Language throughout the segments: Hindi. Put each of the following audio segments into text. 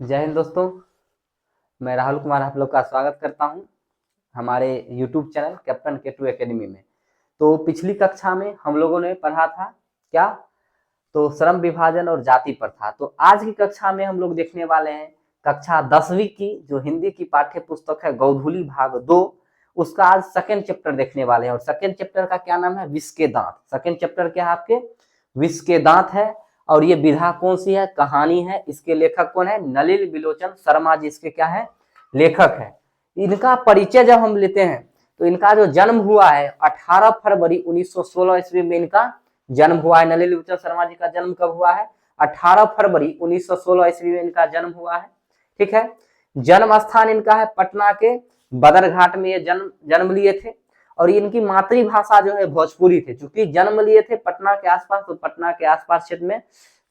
जय हिंद दोस्तों। मैं राहुल कुमार आप लोग का स्वागत करता हूं हमारे YouTube channel captain K2 academy में। तो पिछली कक्षा में हम लोगों ने पढ़ा था क्या, तो श्रम विभाजन और जाति प्रथा। तो आज की कक्षा में हम लोग देखने वाले हैं कक्षा 10वीं की जो हिंदी की पाठ्य पुस्तक है गोधूली भाग 2, उसका आज सेकंड चैप्टर देखने वाले हैं। और सेकंड चैप्टर का क्या नाम है, विष के दांत। सेकंड चैप्टर क्या है आपके, विष के दांत है। और ये विधा कौन सी है, कहानी है। इसके लेखक कौन है, नलिनी बिलोचन शर्मा जी इसके क्या है, लेखक है। इनका परिचय जब हम लेते हैं तो इनका जो जन्म हुआ है 18 फरवरी 1916 ईस्वी में इनका जन्म हुआ है। नलिनी बिलोचन शर्मा जी का जन्म कब हुआ है, 18 फरवरी 1916 ईस्वी में इनका जन्म हुआ है। ठीक है। जन्म स्थान इनका है पटना के बदरघाट में ये जन्म लिए थे। और इनकी मातृभाषा जो है भोजपुरी थे। चूंकि जन्म लिए थे पटना के आसपास, तो पटना के आसपास क्षेत्र में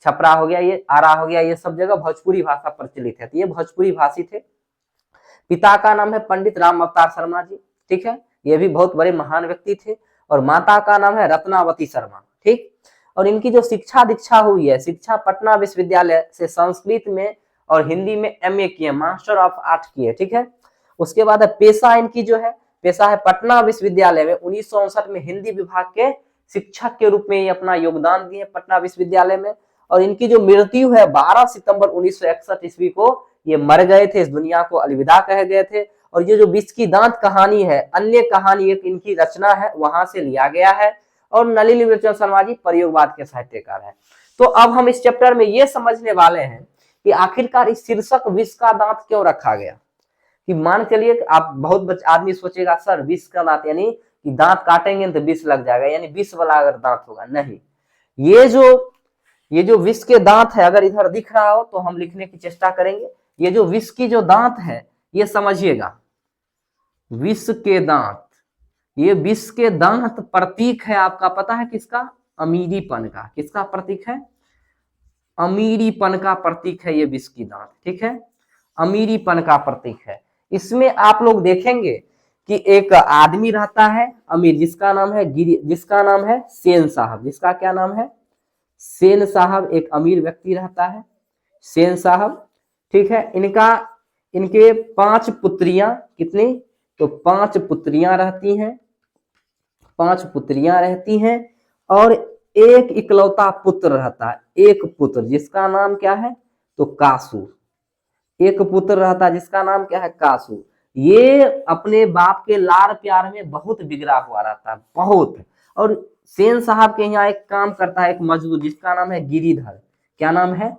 छपरा हो गया, ये आरा हो गया, ये सब जगह भोजपुरी भाषा प्रचलित है। तो ये भोजपुरी भाषी थे। पिता का नाम है पंडित राम अवतार शर्मा जी। ठीक है, ये भी बहुत बड़े महान व्यक्ति थे। और माता का नाम है रत्नावती शर्मा। ठीक। और इनकी जो शिक्षा दीक्षा हुई है, शिक्षा पटना विश्वविद्यालय से संस्कृत में और हिंदी में MA किए, मास्टर ऑफ आर्ट किए। ठीक है। उसके बाद पेशा इनकी जो है, पेशा है पटना विश्वविद्यालय में 1959 में हिंदी विभाग के शिक्षक के रूप में ये अपना योगदान दिए पटना विश्वविद्यालय में। और इनकी जो मृत्यु है 12 सितंबर 1961 ईस्वी को ये मर गए थे, इस दुनिया को अलविदा कह गए थे। और ये जो विष की दांत कहानी है, अन्य कहानी एक इनकी रचना है, वहां से लिया गया है। और नलिनी बिलोचन शर्मा जी प्रयोगवाद के साहित्यकार है। तो अब हम इस चैप्टर में ये समझने वाले हैं कि आखिरकार इस शीर्षक विष का दांत क्यों रखा गया। कि मान चलिए आप बहुत आदमी सोचेगा सर विष का दांत यानी कि दांत काटेंगे तो विष लग जाएगा, यानी विष वाला अगर दांत होगा, नहीं। ये जो विष के दांत है, अगर इधर दिख रहा हो तो हम लिखने की चेष्टा करेंगे। ये जो विष की जो दांत है, ये समझिएगा, विष के दांत, ये विष के दांत प्रतीक है आपका, पता है किसका, अमीरीपन का। किसका प्रतीक है, अमीरीपन का प्रतीक है ये विष की दांत। ठीक है, अमीरीपन का प्रतीक है। इसमें आप लोग देखेंगे कि एक आदमी रहता है अमीर, जिसका नाम है जिसका नाम है सेन साहब। जिसका क्या नाम है, सेन साहब। एक अमीर व्यक्ति रहता है सेन साहब। ठीक है। इनके 5 पुत्रियां, कितनी, तो 5 पुत्रियां रहती हैं, 5 पुत्रियां रहती हैं। और एक इकलौता पुत्र रहता है, एक पुत्र जिसका नाम क्या है, तो कासू। एक पुत्र रहता है जिसका नाम क्या है, कासू। ये अपने बाप के लाड़ प्यार में बहुत बिगड़ा हुआ रहता है, बहुत। और सेन साहब के यहाँ एक काम करता है एक मजदूर, जिसका नाम है गिरिधर। क्या नाम है,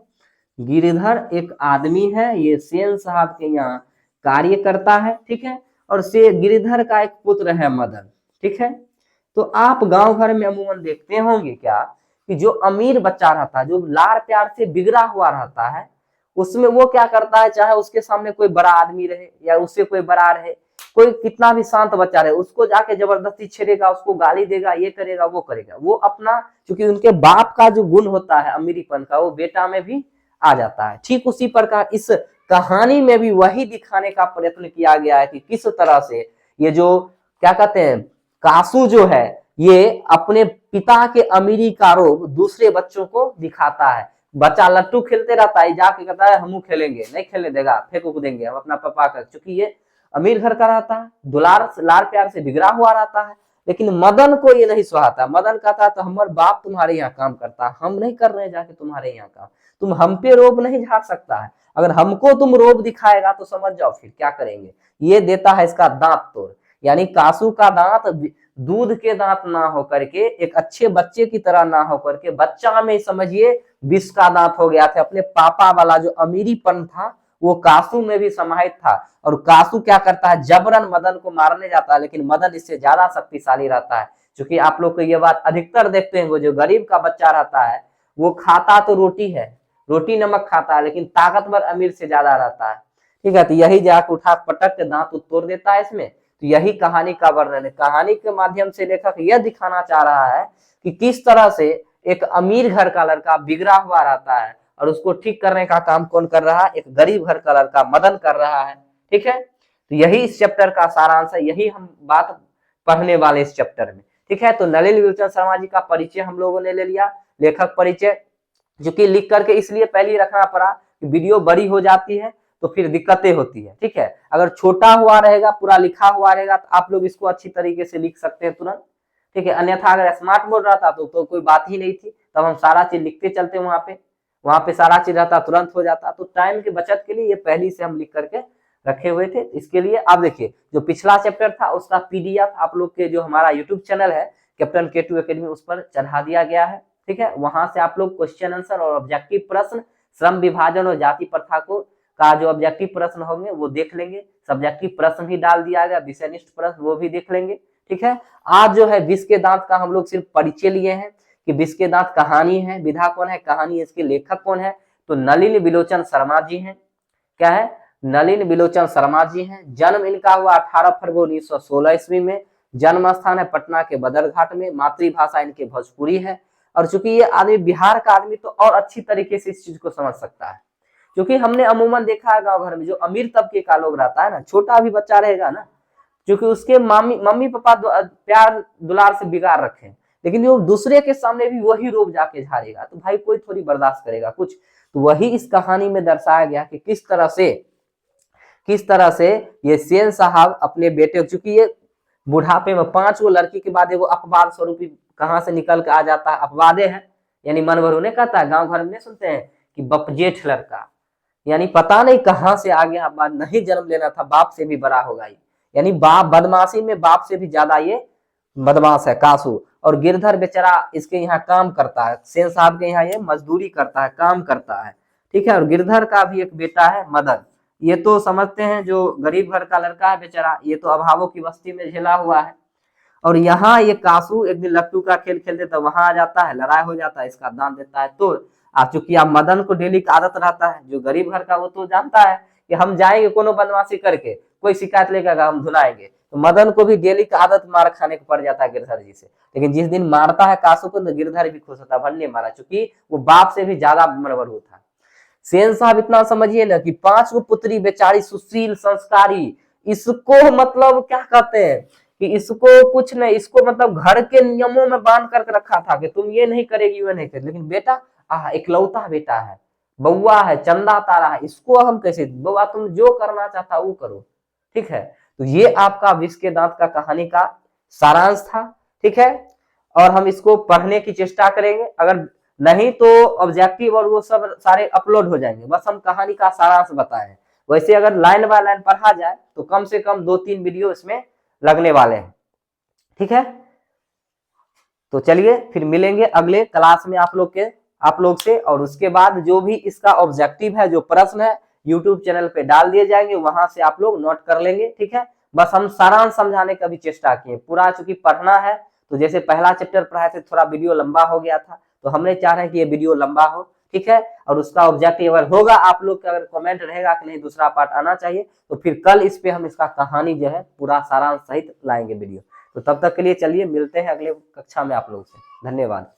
गिरिधर एक आदमी है, ये सेन साहब के यहाँ कार्य करता है। ठीक है। और से गिरिधर का एक पुत्र है मदन। ठीक है। तो आप गांव घर में अमूमन देखते होंगे क्या कि जो अमीर बच्चा रहता है, जो लाड़ प्यार से बिगड़ा हुआ रहता है, उसमें वो क्या करता है, चाहे उसके सामने कोई बड़ा आदमी रहे या उससे कोई बड़ा रहे, कोई कितना भी शांत बच्चा रहे, उसको जाके जबरदस्ती छेड़ेगा, उसको गाली देगा, ये करेगा वो करेगा। वो अपना, क्योंकि उनके बाप का जो गुण होता है अमीरीपन का, वो बेटा में भी आ जाता है। ठीक उसी प्रकार इस कहानी में भी वही दिखाने का प्रयत्न किया गया है कि किस तरह से ये जो क्या कहते हैं, कासू जो है, ये अपने पिता के अमीरी का रोब दूसरे बच्चों को दिखाता है। बच्चा लट्टू खेलते रहता है, जाके कहता है हम खेलेंगे, नहीं खेलने देगा, फेंक उक देंगे हम अपना पापा का। क्योंकि ये अमीर घर का रहता है, दुलार लाड़ प्यार से बिगड़ा हुआ रहता है। लेकिन मदन को ये नहीं सुहाता। मदन कहता है तो हमारे बाप तुम्हारे यहाँ काम करता है, हम नहीं कर रहे हैं जाके तुम्हारे यहाँ काम, तुम हम पे रोब नहीं झाड़ सकता है। अगर हमको तुम रोब दिखाएगा तो समझ जाओ फिर क्या करेंगे। ये देता है इसका दांत तोड़। यानी कासू का दांत दूध के दांत ना होकर के, एक अच्छे बच्चे की तरह ना होकर के, बच्चा में समझिए विष का दांत हो गया था। अपने पापा वाला जो अमीरीपन था वो कासू में भी समाहित था। और कासू क्या करता है, जबरन मदन को मारने जाता है, लेकिन मदन इससे ज्यादा शक्तिशाली रहता है। क्योंकि आप लोग को ये बात अधिकतर देखते हैं, वो जो गरीब का बच्चा रहता है वो खाता तो रोटी है, रोटी नमक खाता है, लेकिन ताकतवर अमीर से ज्यादा रहता है। ठीक है। तो यही जाकर उठा पटक के दांत तोड़ देता है इसमें। तो यही कहानी का वर्णन है। कहानी के माध्यम से लेखक यह दिखाना चाह रहा है कि किस तरह से एक अमीर घर का लड़का बिगड़ा हुआ रहता है और उसको ठीक करने का काम कौन कर रहा है, एक गरीब घर का लड़का मदन कर रहा है। ठीक है। तो यही इस चैप्टर का सारांश है, यही हम बात पढ़ने वाले इस चैप्टर में। ठीक है। तो नलिनी बिलोचन शर्मा जी का परिचय हम लोगों ने ले लिया, लेखक परिचय, जो कि लिख करके इसलिए पहले रखना पड़ा कि वीडियो बड़ी हो जाती है तो फिर दिक्कतें होती है। ठीक है, अगर छोटा हुआ रहेगा, पूरा लिखा हुआ रहेगा तो आप लोग इसको अच्छी तरीके से लिख सकते हैं तुरंत। ठीक है, अन्यथा अगर स्मार्ट बोर्ड रहता तो कोई बात ही नहीं थी, तब हम सारा चीज लिखते चलते वहां पे सारा चीज रहता, तुरंत हो जाता। तो टाइम की बचत के लिए ये पहले से हम लिख करके रखे हुए थे। इसके लिए आप देखिए, जो पिछला चैप्टर था उसका पीडीएफ आप लोग के जो हमारा यूट्यूब चैनल है कैप्टन K2 एकेडमी, उस पर चढ़ा दिया गया है। ठीक है, वहां से आप लोग क्वेश्चन आंसर और ऑब्जेक्टिव प्रश्न, श्रम विभाजन और जाति प्रथा को का जो ऑब्जेक्टिव प्रश्न होंगे वो देख लेंगे। सब्जेक्टिव प्रश्न भी डाल दिया गया, विषयनिष्ठ प्रश्न वो भी देख लेंगे। ठीक है, आज जो है विष के दांत का हम लोग सिर्फ परिचय लिए हैं कि विष के दांत कहानी है, विधा कौन है, कहानी इसके लेखक कौन है, तो नलिन बिलोचन शर्मा जी हैं। क्या है, नलिन बिलोचन शर्मा जी हैं। जन्म इनका हुआ 18 फरवरी 1916 ईस्वी में। जन्म स्थान है पटना के बदरघाट में। मातृभाषा इनके भोजपुरी है। और चूंकि ये आदमी बिहार का आदमी तो और अच्छी तरीके से इस चीज को समझ सकता है, क्योंकि हमने अमूमन देखा है गांव घर में जो अमीर तबके का लोग रहता है ना, छोटा भी बच्चा रहेगा ना, क्योंकि उसके मम्मी पापा प्यार दुलार से बिगाड़ रखे, लेकिन वो दूसरे के सामने भी वही रोब जाके झाड़ेगा, तो भाई कोई थोड़ी बर्दाश्त करेगा कुछ। तो वही इस कहानी में दर्शाया गया कि किस तरह से ये सेन साहब अपने बेटे, चूंकि ये बुढ़ापे में 5 गो लड़की के बाद एगो अपवाद स्वरूपी कहां से निकल के आ जाता है, अपवादे है, यानी मन भर होने कहता है, गांव घर में सुनते हैं कि बपजेठ लड़का, यानी पता नहीं कहां से आ गया, बाद नहीं जन्म लेना था, बाप से भी बड़ा होगा ये, यानी बाप बदमाशी में बाप से भी ज्यादा ये बदमाश है कासू। और गिरधर बेचारा इसके यहाँ काम करता है, सेन साहब के यहाँ ये मजदूरी करता है, काम करता है। ठीक है, और गिरधर का भी एक बेटा है मदन। ये तो समझते हैं जो गरीब घर का लड़का है बेचारा, ये तो अभावों की बस्ती में झेला हुआ है। और यहाँ ये कासू एक दिन लट्टू का खेल खेलते तो वहां आ जाता है, लड़ाई हो जाता है, इसका दांत देता है तोड़। चूंकि आप मदन को डेली का आदत रहता है, जो गरीब घर का वो तो जानता है कि हम जाएंगे कोनो बदमाशी करके, कोई शिकायत लेकर हम धुनाएंगे, तो मदन को भी डेली का आदत मार खाने को पड़ जाता है गिरधर जी से। लेकिन जिस दिन मारता है कासू को तो गिरधर भी खुश होता है, भन्ने मारा, चूंकि वो बाप से भी ज्यादा मनवर होता है। सेन साहब इतना समझिए ना कि 5 गो पुत्री बेचारी सुशील संस्कारी, इसको मतलब क्या कहते हैं कि इसको कुछ नहीं, इसको मतलब घर के नियमों में बांध करके रखा था कि तुम ये नहीं करेगी वो नहीं करेगी। लेकिन बेटा इकलौता बेटा है, बउआ है, चंदा तारा है, इसको हम कैसे, बउआ तुम जो करना चाहता वो करो। ठीक है, तो ये आपका विष के दांत का कहानी का सारांश था। ठीक है, और हम इसको पढ़ने की चेष्टा करेंगे, अगर नहीं तो ऑब्जेक्टिव और वो सब सारे अपलोड हो जाएंगे, बस हम कहानी का सारांश बताएं। वैसे अगर लाइन बाय लाइन पढ़ा जाए तो कम से कम 2-3 वीडियो इसमें लगने वाले हैं। ठीक है, तो चलिए फिर मिलेंगे अगले क्लास में आप लोग से, और उसके बाद जो भी इसका ऑब्जेक्टिव है, जो प्रश्न है, यूट्यूब चैनल पे डाल दिए जाएंगे, वहां से आप लोग नोट कर लेंगे। ठीक है, बस हम सारांश समझाने का भी चेष्टा किए, पूरा चूंकि पढ़ना है तो जैसे पहला चैप्टर पढ़ाए थे थोड़ा वीडियो लंबा हो गया था, तो हमने चाह रहे हैं कि ये वीडियो लंबा हो। ठीक है, और उसका ऑब्जेक्टिव अगर होगा, आप लोग का अगर कमेंट रहेगा कि नहीं दूसरा पार्ट आना चाहिए, तो फिर कल इस पे हम इसका कहानी जो है पूरा सारांश सहित लाएंगे वीडियो। तो तब तक के लिए चलिए मिलते हैं अगले कक्षा में आप लोग से। धन्यवाद।